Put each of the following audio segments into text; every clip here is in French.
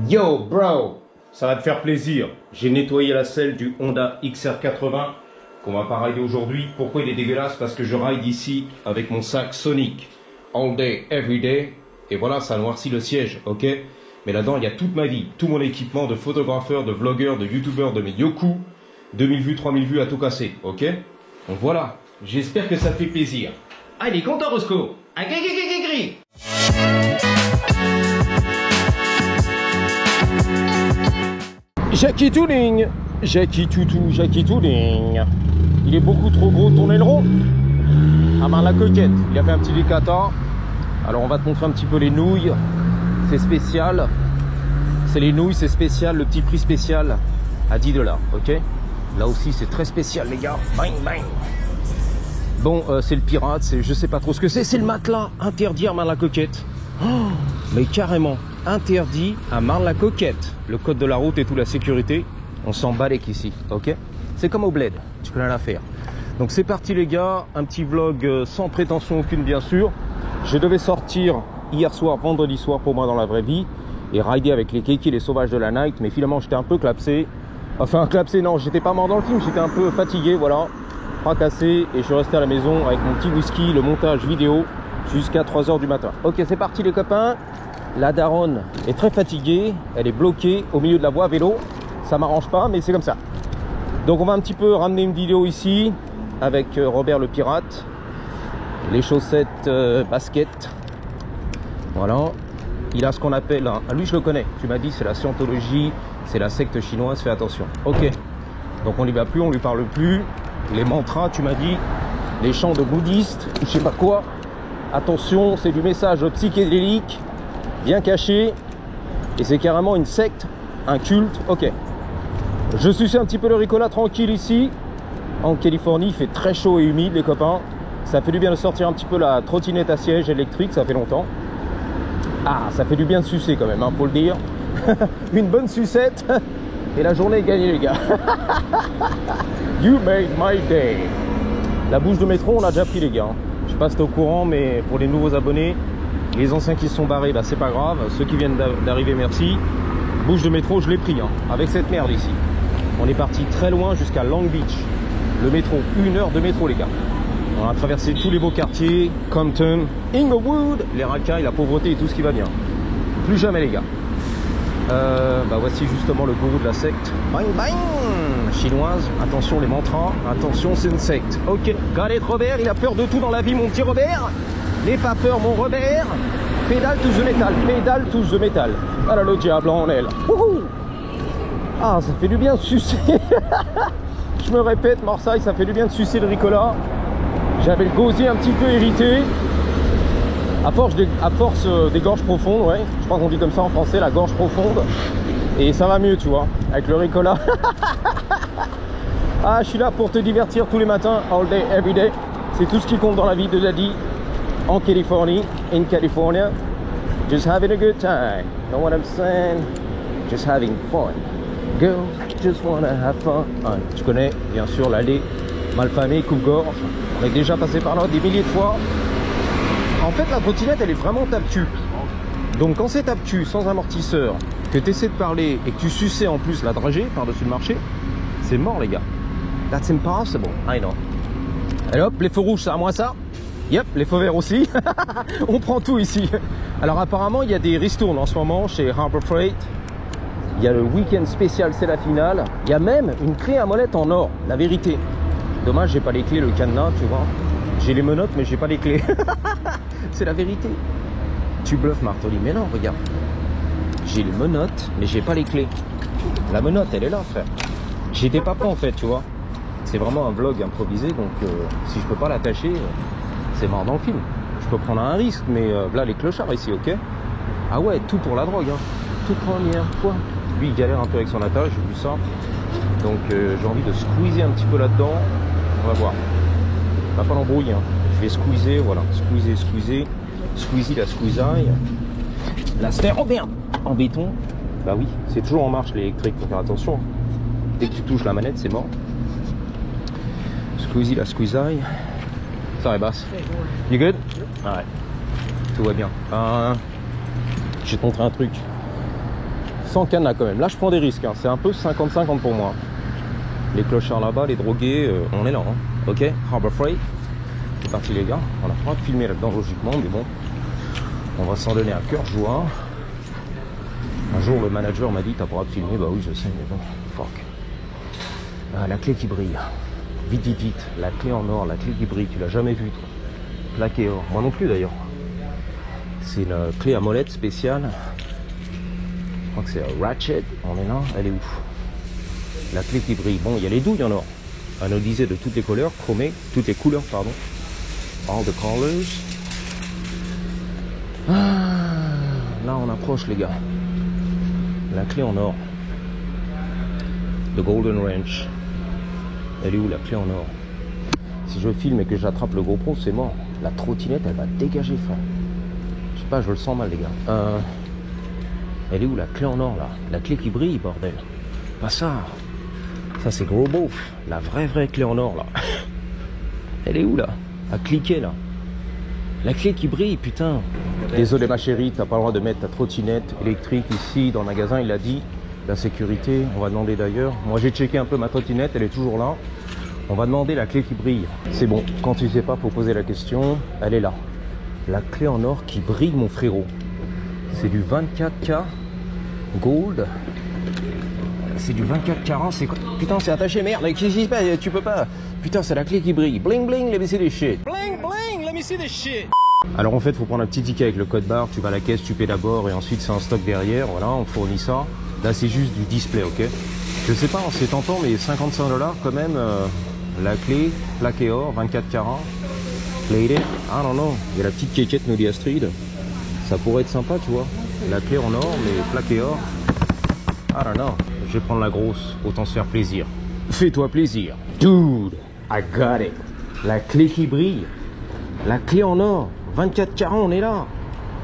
Yo bro, ça va te faire plaisir. J'ai nettoyé la selle du Honda XR80 qu'on va pas rider aujourd'hui. Pourquoi il est dégueulasse? Parce que je ride ici avec mon sac Sonic all day, every day. Et voilà, ça noircit le siège, ok? Mais là-dedans, il y a toute ma vie, tout mon équipement de photographeur, de vlogueur, de youtubeur, de mes yoku. 2000 vues, 3000 vues à tout casser, ok? Donc voilà, j'espère que ça te fait plaisir. Ah, il est content, Roscoe. Ah, gris. Jackie Tooling, Jackie Toutou, Jackie Tooling. Il est beaucoup trop gros ton aileron. À main la coquette, il a fait un petit décata. Alors on va te montrer un petit peu les nouilles. C'est spécial. C'est les nouilles, c'est spécial. Le petit prix spécial à 10 $, ok? Là aussi c'est très spécial les gars. Bang bang. Bon, c'est le pirate, je sais pas trop ce que c'est. C'est le matelas interdit à Marne-la-Coquette. Oh, mais carrément interdit à Marne-la-Coquette. Le code de la route et tout, la sécurité, on s'en balèque ici, ok? C'est comme au bled, tu connais l'affaire. Donc c'est parti les gars, un petit vlog sans prétention aucune bien sûr. Je devais sortir hier soir, vendredi soir pour moi dans la vraie vie, et rider avec les kékis, les sauvages de la night, mais finalement j'étais un peu clapsé. Enfin clapsé non, j'étais pas mort dans le film, j'étais un peu fatigué, voilà. Fracassé, et je suis resté à la maison avec mon petit whisky, le montage vidéo jusqu'à 3 h du matin. Ok, c'est parti les copains. La daronne est très fatiguée, elle est bloquée au milieu de la voie à vélo. Ça m'arrange pas, mais c'est comme ça. Donc on va un petit peu ramener une vidéo ici avec Robert le pirate. Les chaussettes basket. Voilà. Il a ce qu'on appelle un... lui je le connais, tu m'as dit c'est la scientologie, c'est la secte chinoise, fais attention. Ok. Donc on n'y va plus, on lui parle plus. Les mantras, tu m'as dit, les chants de bouddhistes, ou je sais pas quoi. Attention, c'est du message psychédélique, bien caché, et c'est carrément une secte, un culte. Ok. Je suce un petit peu le Ricola tranquille ici. En Californie, il fait très chaud et humide, les copains. Ça fait du bien de sortir un petit peu la trottinette à siège électrique, ça fait longtemps. Ah, ça fait du bien de sucer quand même, hein, faut le dire. Une bonne sucette, et la journée est gagnée, les gars. You made my day. La bouche de métro, on l'a déjà pris, les gars. Je sais pas si t'es au courant, mais pour les nouveaux abonnés, les anciens qui se sont barrés, bah, c'est pas grave. Ceux qui viennent d'arriver, merci. Bouche de métro, je l'ai pris, hein, avec cette merde ici. On est parti très loin jusqu'à Long Beach. Le métro, 1 heure de métro, les gars. On a traversé tous les beaux quartiers, Compton, Inglewood, les racailles, la pauvreté et tout ce qui va bien. Plus jamais, les gars. Bah voici justement le gourou de la secte. Bang bang. Chinoise, attention les mantras, attention c'est une secte. Ok, Galette Robert, il a peur de tout dans la vie mon petit Robert. N'aie pas peur mon Robert. Pédale touche de métal, pédale touche de métal. Voilà le diable en elle. Wouhou. Ah, ça fait du bien de sucer. Je me répète, Marseille, ça fait du bien de sucer le Ricola. J'avais le gosier un petit peu irrité. À force des gorges profondes, ouais. Je crois qu'on dit comme ça en français, la gorge profonde. Et ça va mieux, tu vois, avec le Ricola. Ah, je suis là pour te divertir tous les matins, all day, every day. C'est tout ce qui compte dans la vie de Daddy. En Californie, in California. Just having a good time. Know what I'm saying? Just having fun. Girl, just wanna have fun. Ah, tu connais, bien sûr, l'allée malfamée, coupe-gorge. On est déjà passé par là des milliers de fois. En fait, la trottinette, elle est vraiment tape-tu. Donc, quand c'est tape-tu, sans amortisseur, que tu essaies de parler et que tu suçais en plus la dragée par-dessus le marché, c'est mort, les gars. That's impossible, I know. Allez hop, les feux rouges, c'est à moi ça. Yep, les feux verts aussi. On prend tout ici. Alors, apparemment, il y a des ristournes en ce moment chez Harbor Freight. Il y a le week-end spécial, c'est la finale. Il y a même une clé à molette en or, la vérité. Dommage, j'ai pas les clés, le cadenas, tu vois. J'ai les menottes, mais j'ai pas les clés. C'est la vérité. Tu bluffes, Martoli. Mais non, regarde. J'ai les menottes, mais j'ai pas les clés. La menotte, elle est là, frère. J'étais pas prêt, en fait, tu vois. C'est vraiment un vlog improvisé, donc si je peux pas l'attacher, c'est mort dans le film. Je peux prendre un risque, mais là, les clochards ici, ok. Ah ouais, tout pour la drogue, hein. Toute première fois. Lui, il galère un peu avec son attache, j'ai vu ça. Donc, j'ai envie de squeezer un petit peu là-dedans. On va voir. On va pas l'embrouiller, hein. Je vais squeezer, voilà, squeezer, squeezie la squeezaille. La sphère, oh merde, en béton. Bah oui, c'est toujours en marche l'électrique, faut faire attention. Dès que tu touches la manette, c'est mort. Squeezie la squeezaille. Ça va, basse. You good? Ouais. Tout va bien. Je vais te montrer un truc. sens Cana quand même. Là, je prends des risques. Hein. C'est un peu 50-50 pour moi. Les clochards là-bas, les drogués, on est là. Hein. Ok, Harbor Freight. C'est parti les gars. On a pas le droit de filmer là-dedans logiquement, mais bon. On va s'en donner à cœur joie. Un jour, le manager m'a dit, t'as pas le droit de filmer. Bah oui, je sais, mais bon, fuck. Ah, la clé qui brille. Vite, vite, vite. La clé en or, la clé qui brille. Tu l'as jamais vue, toi. Plaqué or. Moi non plus d'ailleurs. C'est une clé à molette spéciale. Je crois que c'est un Ratchet. On est là. Elle est où? La clé qui brille. Bon, il y a les douilles en or. Anodisées de toutes les couleurs. Chromées. Toutes les couleurs, pardon. All the colors. Ah, là, on approche, les gars. La clé en or. The Golden Wrench. Elle est où, la clé en or? Si je filme et que j'attrape le GoPro, c'est mort. La trottinette, elle va dégager, frère. Je sais pas, je le sens mal, les gars. Elle est où, la clé en or, là? La clé qui brille, bordel. Pas ça. Ça, c'est gros beauf. La vraie clé en or, là. Elle est où, là? À cliquer, là. La clé qui brille, putain. Désolé, ma chérie, t'as pas le droit de mettre ta trottinette électrique ici, dans le magasin, il a dit. La sécurité, on va demander d'ailleurs. Moi, j'ai checké un peu ma trottinette, elle est toujours là. On va demander la clé qui brille. C'est bon, quand tu sais pas, faut poser la question. Elle est là. La clé en or qui brille, mon frérot. C'est du 24K gold. C'est du 24K, c'est quoi? Putain, c'est attaché, merde. Qu'est-ce qui se passe? Tu peux pas. Putain, c'est la clé qui brille. Bling bling, let me see this shit. Bling bling, let me see this shit. Alors en fait, faut prendre un petit ticket avec le code barre. Tu vas à la caisse, tu paies d'abord et ensuite c'est un stock derrière. Voilà, on fournit ça. Là, c'est juste du display, ok? Je sais pas, c'est tentant, mais 55$ quand même. La clé, plaqué or, 24 carats. Plated. Ah non, non, il y a la petite quéquette Nodi Astrid. Ça pourrait être sympa, tu vois. La clé en or, mais plaqué or. Ah non, non, je vais prendre la grosse. Autant se faire plaisir. Fais-toi plaisir. Dude, I got it. La clé qui brille. La clé en or. 24 carats, on est là.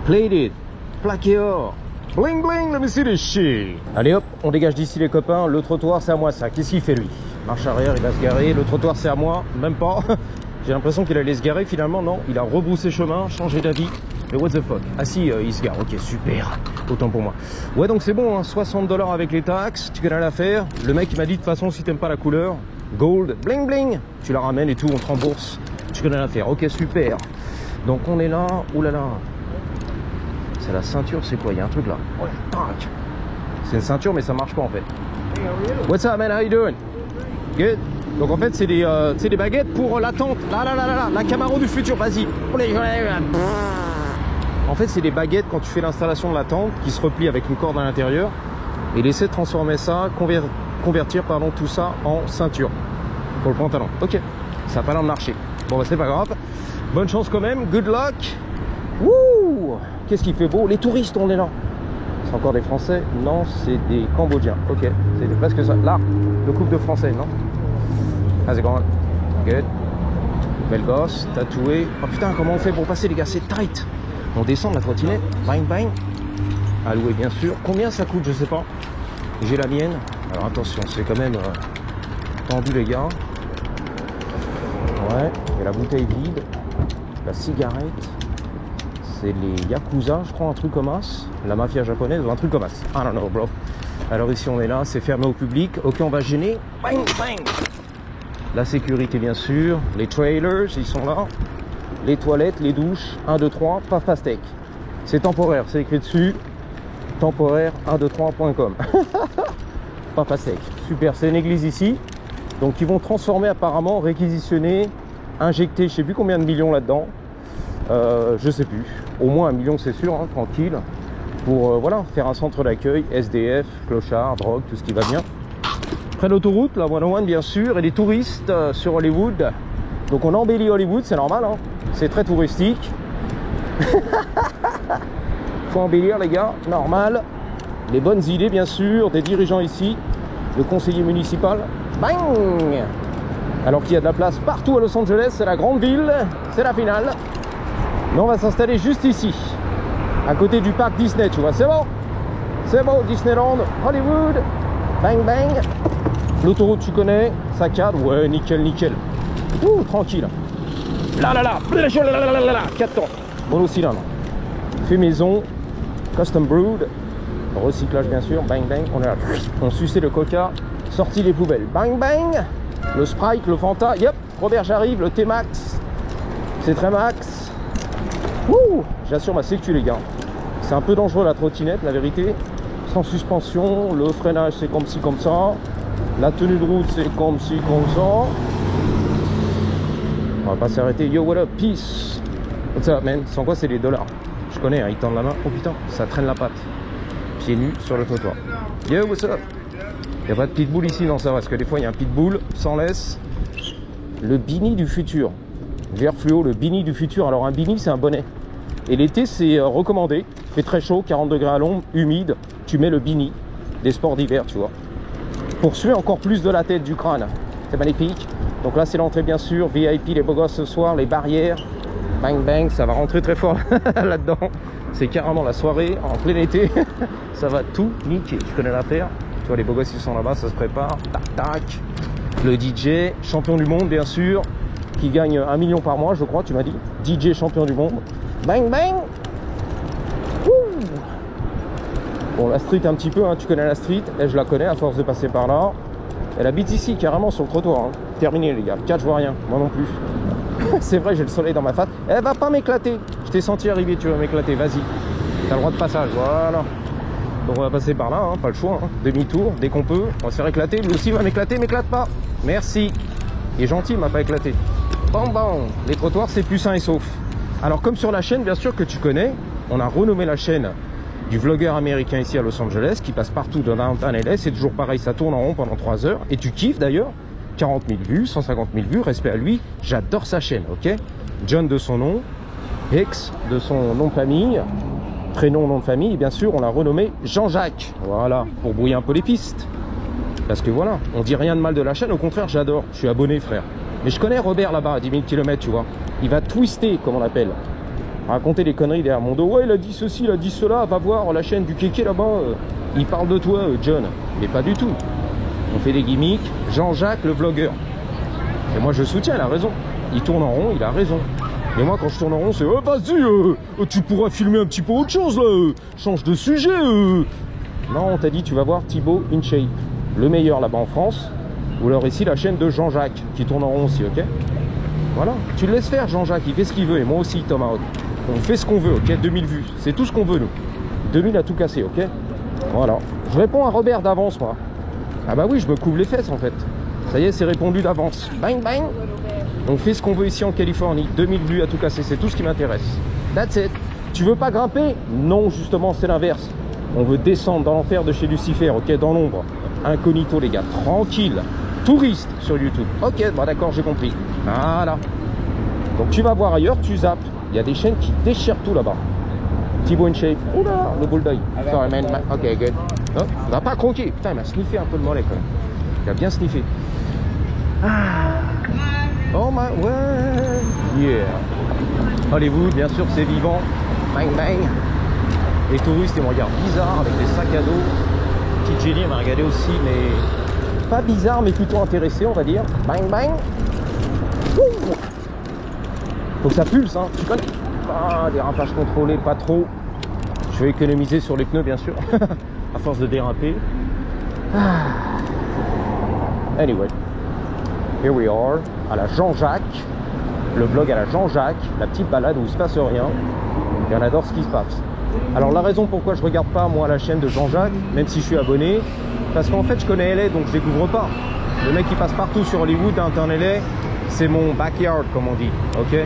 Plated. Plaqué or. Bling bling, let me see this shit. Allez hop, on dégage d'ici les copains. Le trottoir, c'est à moi ça. Qu'est-ce qu'il fait lui? Marche arrière, il va se garer. Le trottoir, c'est à moi. Même pas. J'ai l'impression qu'il allait se garer. Finalement, non. Il a rebroussé chemin, changé d'avis. Mais what the fuck? Ah si, il se gare. Ok, super. Autant pour moi. Ouais, donc c'est bon. Hein, 60$ avec les taxes. Tu connais l'affaire. Le mec, il m'a dit de toute façon, si t'aimes pas la couleur, gold, bling bling, tu la ramènes et tout, on te rembourse. Tu connais l'affaire. Ok, super. Donc on est là. Ouh là là. C'est la ceinture, c'est quoi? Il y a un truc là. Ouais, tac. C'est une ceinture, mais ça marche pas en fait. What's up, man? How you doing? Good. Donc en fait, c'est des baguettes pour la tente. La Camaro du futur. Vas-y. En fait, c'est des baguettes quand tu fais l'installation de la tente qui se replient avec une corde à l'intérieur. Et il essaie de transformer ça, convertir pardon, tout ça en ceinture pour le pantalon. Ok. Ça n'a pas l'air de marcher. Bon, bah c'est pas grave. Bonne chance quand même. Good luck. Wouh! Qu'est-ce qu'il fait beau? Les touristes, on est là. C'est encore des Français? Non, c'est des Cambodgiens. Ok, c'était presque ça. Là, le couple de Français, non? How's it going? Good. Belle gosse, tatouée. Oh putain, comment on fait pour passer, les gars? C'est tight. On descend de la trottinette. Bang, bang. À louer, bien sûr. Combien ça coûte? Je sais pas. J'ai la mienne. Alors attention, c'est quand même tendu, les gars. Ouais, il y a la bouteille vide. La cigarette. C'est les Yakuza, je crois, un truc comme ça. La mafia japonaise ou un truc comme ça. I don't know, bro. Alors ici, on est là, c'est fermé au public. Ok, on va gêner. Bang, bang. La sécurité, bien sûr. Les trailers, ils sont là. Les toilettes, les douches. 1, 2, 3, pas Fastech. C'est temporaire, c'est écrit dessus. Temporaire 123.com. Pas Fastech. Super, c'est une église ici. Donc, ils vont transformer apparemment, réquisitionner, injecter, je sais plus combien de millions là-dedans. Je sais plus, au moins 1 million c'est sûr, hein, tranquille, pour voilà, faire un centre d'accueil, SDF, clochard, drogue, tout ce qui va bien. Près de l'autoroute, la 101 bien sûr, et des touristes sur Hollywood. Donc on embellit Hollywood, c'est normal, hein. C'est très touristique. Faut embellir les gars, normal. Les bonnes idées bien sûr, des dirigeants ici, le conseiller municipal, bang. Alors qu'il y a de la place partout à Los Angeles, c'est la grande ville, c'est la finale. Mais on va s'installer juste ici, à côté du parc Disney, tu vois. C'est bon, Disneyland, Hollywood, bang bang. L'autoroute, tu connais, ça cadre, ouais, nickel, nickel. Ouh, tranquille. Là, 4 temps, monocylindre. Fait maison, custom brewed, Recyclage bien sûr, bang bang, on est là. On suçait le coca, sorti les poubelles, bang bang. Le Sprite, le Fanta, yep, Robert j'arrive, le T-Max, c'est très max. Ouh, j'assure ma sécu les gars. C'est un peu dangereux la trottinette, la vérité. Sans suspension, le freinage c'est comme ci comme ça. La tenue de route c'est comme ci comme ça. On va pas s'arrêter. Yo, what up, peace. What's up, man? Sans quoi c'est des dollars. Je connais, hein, ils tendent la main. Oh putain, ça traîne la patte. Pieds nus sur le trottoir. Yo, what's up? Il n'y a pas de pitbull ici, non, ça va. Parce que des fois, il y a un pitbull sans laisse. Le beanie du futur. Vert fluo, le beanie du futur. Alors, un beanie, c'est un bonnet. Et l'été, c'est recommandé. Il fait très chaud, 40 degrés à l'ombre, humide. Tu mets le beanie des sports d'hiver, tu vois. Pour suer encore plus de la tête, du crâne. C'est magnifique. Donc là, c'est l'entrée, bien sûr. VIP, les beaux gosses ce soir, les barrières. Bang, bang, ça va rentrer très fort là-dedans. C'est carrément la soirée en plein été. Ça va tout niquer. Tu connais l'affaire. Tu vois, les beaux gosses, ils sont là-bas, ça se prépare. Tac, tac. Le DJ, champion du monde, bien sûr. Qui gagne 1 million par mois, je crois, tu m'as dit. DJ champion du monde. Bang, bang. Ouh. Bon, la street un petit peu, hein. Tu connais la street. Et je la connais à force de passer par là. Elle habite ici, carrément sur le trottoir. Hein. Terminé, les gars. 4, je vois rien. Moi non plus. C'est vrai, j'ai le soleil dans ma face. Elle va pas m'éclater. Je t'ai senti arriver, tu vas m'éclater. Vas-y. T'as le droit de passage. Voilà. Donc on va passer par là, hein. Pas le choix. Hein. Demi-tour, dès qu'on peut. On va se faire éclater. Lui aussi va m'éclater, m'éclate pas. Merci. Il est gentil, il m'a pas éclaté. Bon, bon. Les trottoirs, c'est plus sain et sauf. Alors, comme sur la chaîne, bien sûr, que tu connais, on a renommé la chaîne du vlogueur américain ici à Los Angeles, qui passe partout dans Downtown LA. C'est toujours pareil, ça tourne en rond pendant 3 heures. Et tu kiffes d'ailleurs. 40 000 vues, 150 000 vues, respect à lui, j'adore sa chaîne, ok? John de son nom, Hicks de son nom de famille, prénom, nom de famille, et bien sûr on l'a renommé Jean-Jacques, voilà, pour brouiller un peu les pistes. Parce que voilà, on dit rien de mal de la chaîne, au contraire j'adore, je suis abonné frère. Mais je connais Robert là-bas à 10 000 km, tu vois, il va twister, comme on l'appelle, raconter des conneries derrière mon dos, ouais il a dit ceci, il a dit cela, va voir la chaîne du kéké là-bas, il parle de toi John, mais pas du tout. On fait des gimmicks, Jean-Jacques le vlogueur. Et moi je soutiens, il a raison. Il tourne en rond, il a raison. Et moi quand je tourne en rond, c'est oh, vas-y, tu pourras filmer un petit peu autre chose là, change de sujet. Non, on t'a dit tu vas voir Thibaut InShape, le meilleur là-bas en France. Ou alors ici la chaîne de Jean-Jacques qui tourne en rond aussi, ok? Voilà, tu le laisses faire Jean-Jacques, il fait ce qu'il veut et moi aussi Tomahawk. On fait ce qu'on veut, ok? 2000 vues, c'est tout ce qu'on veut nous. 2000 à tout casser, ok? Voilà. Je réponds à Robert d'avance moi. Ah bah oui, je me couvre les fesses en fait. Ça y est, c'est répondu d'avance. Bang bang. On fait ce qu'on veut ici en Californie. 2000 vues à tout casser, c'est tout ce qui m'intéresse. That's it. Tu veux pas grimper? Non, justement, c'est l'inverse. On veut descendre dans l'enfer de chez Lucifer, ok? Dans l'ombre. Incognito les gars, tranquille. Touriste sur YouTube. Ok, bah d'accord, j'ai compris. Voilà. Donc tu vas voir ailleurs, tu zappes. Il y a des chaînes qui déchirent tout là-bas. Thibaut InShape. Oula, le bulldog. Sorry man. Ok, good. Oh, il va pas croquer. Putain, il m'a sniffé un peu le mollet quand même. Il a bien sniffé. Ah. Oh my way. Yeah. Hollywood, bien sûr, c'est vivant. Bang bang. Les touristes, ils me regardent bizarre avec des sacs à dos. Petite Jenny m'a regardé aussi, mais pas bizarre, mais plutôt intéressé, on va dire. Bang bang. Ouh. Faut que ça pulse, hein. Tu connais? Ah, dérapage contrôlé, pas trop. Je vais économiser sur les pneus, bien sûr. À force de déraper. Anyway, here we are à la Jean-Jacques, le vlog à la Jean-Jacques, la petite balade où il se passe rien et on adore ce qui se passe. Alors la raison pourquoi je regarde pas moi la chaîne de Jean-Jacques, même si je suis abonné, parce qu'en fait je connais LA donc je découvre pas. Le mec qui passe partout sur Hollywood, Downtown LA, c'est mon backyard comme on dit, ok?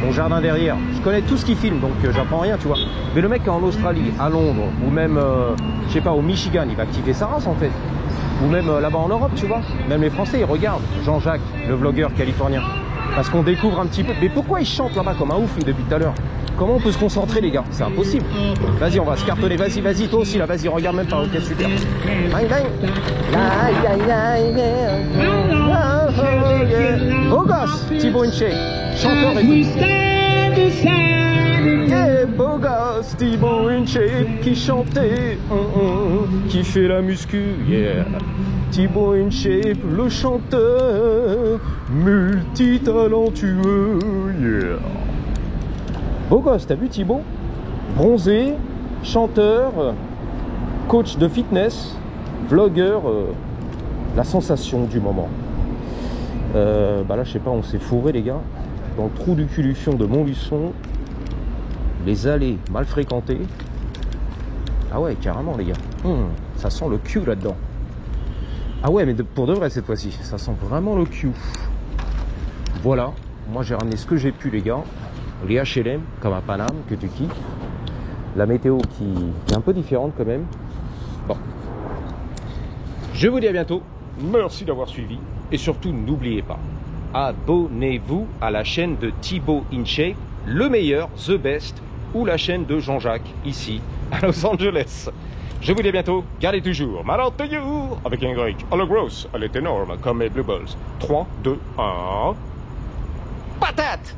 Mon jardin derrière. Je connais tout ce qu'il filme, donc j'apprends rien, tu vois. Mais le mec qui est en Australie, à Londres, ou même, je sais pas, au Michigan, il va kiffer sa race en fait. Ou même là-bas en Europe, tu vois. Même les Français, ils regardent Jean-Jacques, le vlogueur californien. Parce qu'on découvre un petit peu. Mais pourquoi il chante là-bas comme un ouf depuis tout à l'heure? Comment on peut se concentrer les gars? C'est impossible. Vas-y, on va se cartonner. Vas-y, vas-y, toi aussi là, vas-y, regarde même pas. Ok, super. Bang, bang. Beau gosse, Thibaut InShape, chanteur et tout. Yeah, beau gosse, Thibaut InShape qui chantait, qui fait la muscu, yeah. Thibaut InShape, le chanteur, multitalentueux, yeah. Beau gosse, t'as vu Thibaut? Bronzé, chanteur, coach de fitness, vlogueur, la sensation du moment. Bah là, je sais pas, on s'est fourré, les gars, dans le trou du cul du fion de Montluçon. Les allées mal fréquentées. Ah ouais, carrément, les gars. Ça sent le cul là-dedans. Ah ouais, mais pour de vrai cette fois-ci, ça sent vraiment le cul. Voilà, moi j'ai ramené ce que j'ai pu, les gars. Les HLM, comme à Paname, que tu kiffes. La météo qui est un peu différente quand même. Bon. Je vous dis à bientôt. Merci d'avoir suivi. Et surtout, n'oubliez pas, abonnez-vous à la chaîne de Thibaut InShape, le meilleur, the best, ou la chaîne de Jean-Jacques, ici, à Los Angeles. Je vous dis à bientôt. Gardez toujours, malheur to you, avec un grec. Elle est grosse, elle est énorme, comme mes Blue Balls. 3, 2, 1... Patate!